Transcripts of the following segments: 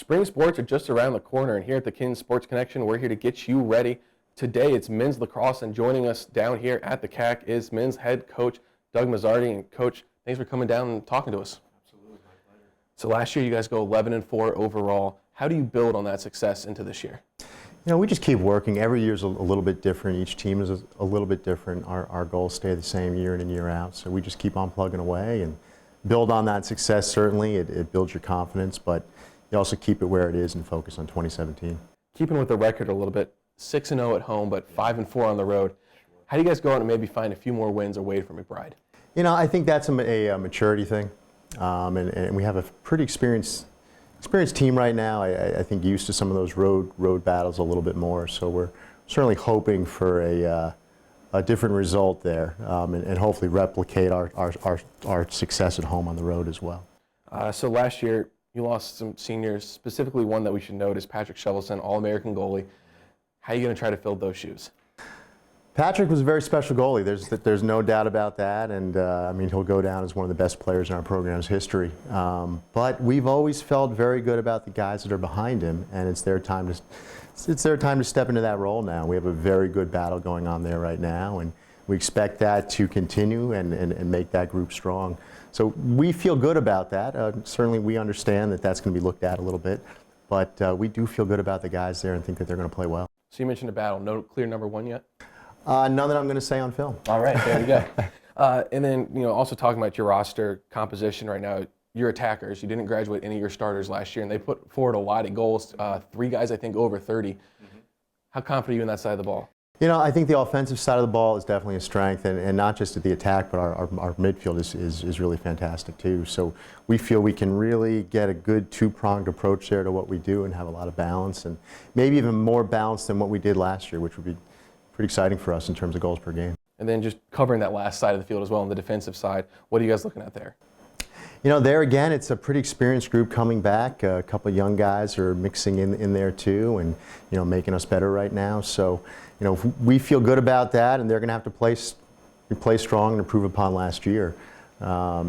Spring sports are just around the corner, and here at the Kenyon Sports Connection, we're here to get you ready. Today, it's men's lacrosse, and joining us down here at the CAC is men's head coach Doug Misarti. And Coach, thanks for coming down and talking to us. Absolutely, my pleasure. So last year, you guys go 11-4 overall. How do you build on that success into this year? You know, we just keep working. Every year's a little bit different. Each team is a little bit different. Our goals stay the same year in and year out. So we just keep on plugging away and build on that success. Certainly, it builds your confidence, but you also keep it where it is and focus on 2017. Keeping with the record a little bit, 6-0 at home, but 5-4 on the road. How do you guys go out and maybe find a few more wins away from McBride? You know, I think that's a maturity thing, and we have a pretty experienced team right now. I think used to some of those road battles a little bit more. So we're certainly hoping for a different result there, and hopefully replicate our success at home on the road as well. So last year, you lost some seniors, specifically one that we should note is Patrick Shovelson, All-American goalie. How are you going to try to fill those shoes? Patrick was a very special goalie. There's no doubt about that, and I mean, he'll go down as one of the best players in our program's history. But we've always felt very good about the guys that are behind him, and it's their time to step into that role now. We have a very good battle going on there right now, and we expect that to continue and make that group strong. So we feel good about that. Certainly, we understand that that's going to be looked at a little bit, but we do feel good about the guys there and think that they're going to play well. So you mentioned a battle. No clear number one yet? None that I'm going to say on film. All right, there we go. And then, you know, also talking about your roster composition right now, your attackers, you didn't graduate any of your starters last year, and they put forward a lot of goals. 3 guys, I think, over 30. How confident are you in that side of the ball? You know, I think the offensive side of the ball is definitely a strength, and not just at the attack, but our midfield is really fantastic too. So we feel we can really get a good two-pronged approach there to what we do and have a lot of balance, and maybe even more balance than what we did last year, which would be pretty exciting for us in terms of goals per game. And then just covering that last side of the field as well on the defensive side, what are you guys looking at there? You know, there again, it's a pretty experienced group coming back. A couple of young guys are mixing in there too, and you know, making us better right now. So, you know, we feel good about that, and they're going to have to play strong and improve upon last year. I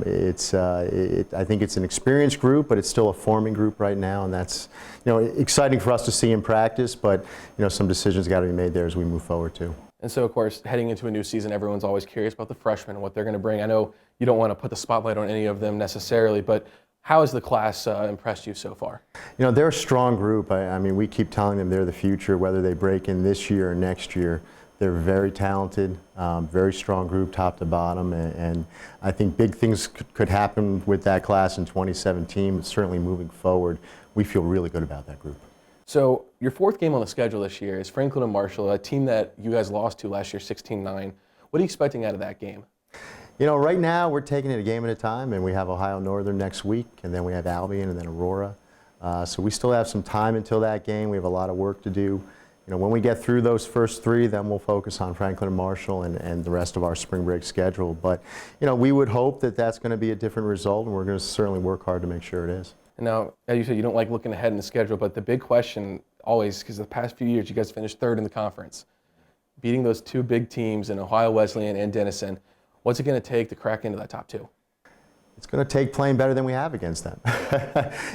think it's an experienced group, but it's still a forming group right now, and that's, you know, exciting for us to see in practice. But you know, some decisions got to be made there as we move forward too. And so, of course, heading into a new season, everyone's always curious about the freshmen and what they're going to bring. I know you don't want to put the spotlight on any of them necessarily, but how has the class impressed you so far? You know, they're a strong group. I mean, we keep telling them they're the future, whether they break in this year or next year. They're very talented, very strong group top to bottom, and I think big things could happen with that class in 2017, but certainly moving forward, we feel really good about that group. So your 4th game on the schedule this year is Franklin and Marshall, a team that you guys lost to last year 16-9. What are you expecting out of that game? You know, right now we're taking it a game at a time, and we have Ohio Northern next week, and then we have Albion and then Aurora. So we still have some time until that game. We have a lot of work to do. You know, when we get through those first 3, then we'll focus on Franklin and Marshall and the rest of our spring break schedule. But, you know, we would hope that that's going to be a different result, and we're going to certainly work hard to make sure it is. And now, as you said, you don't like looking ahead in the schedule, but the big question always, because the past few years you guys finished 3rd in the conference, beating those 2 big teams in Ohio Wesleyan and Denison, what's it going to take to crack into that top 2? It's going to take playing better than we have against them.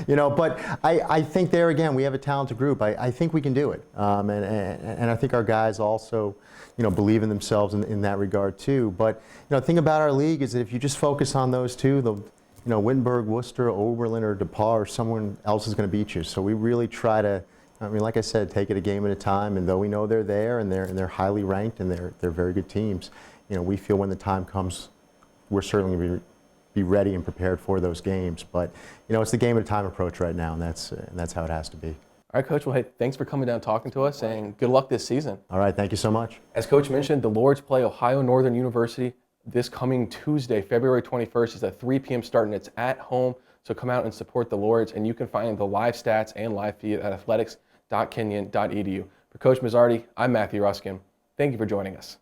You know, but I think there again, we have a talented group. I think we can do it. And I think our guys also, you know, believe in themselves in that regard too. But, you know, the thing about our league is that if you just focus on those 2, you know, Wittenberg, Worcester, Oberlin, or DePauw, or someone else is going to beat you. So we really try to, I mean, like I said, take it a game at a time. And though we know they're there and they're highly ranked and they're very good teams, you know, we feel when the time comes, we're certainly going to be ready and prepared for those games. But, you know, it's the game at a time approach right now, and that's how it has to be. All right, Coach. Well, hey, thanks for coming down and talking to us, and good luck this season. All right, thank you so much. As Coach mentioned, the Lords play Ohio Northern University this coming Tuesday, February 21st. It's at 3 p.m. start, and it's at home. So come out and support the Lords, and you can find the live stats and live feed at athletics.kenyon.edu. For Coach Misarti, I'm Matthew Ruskin. Thank you for joining us.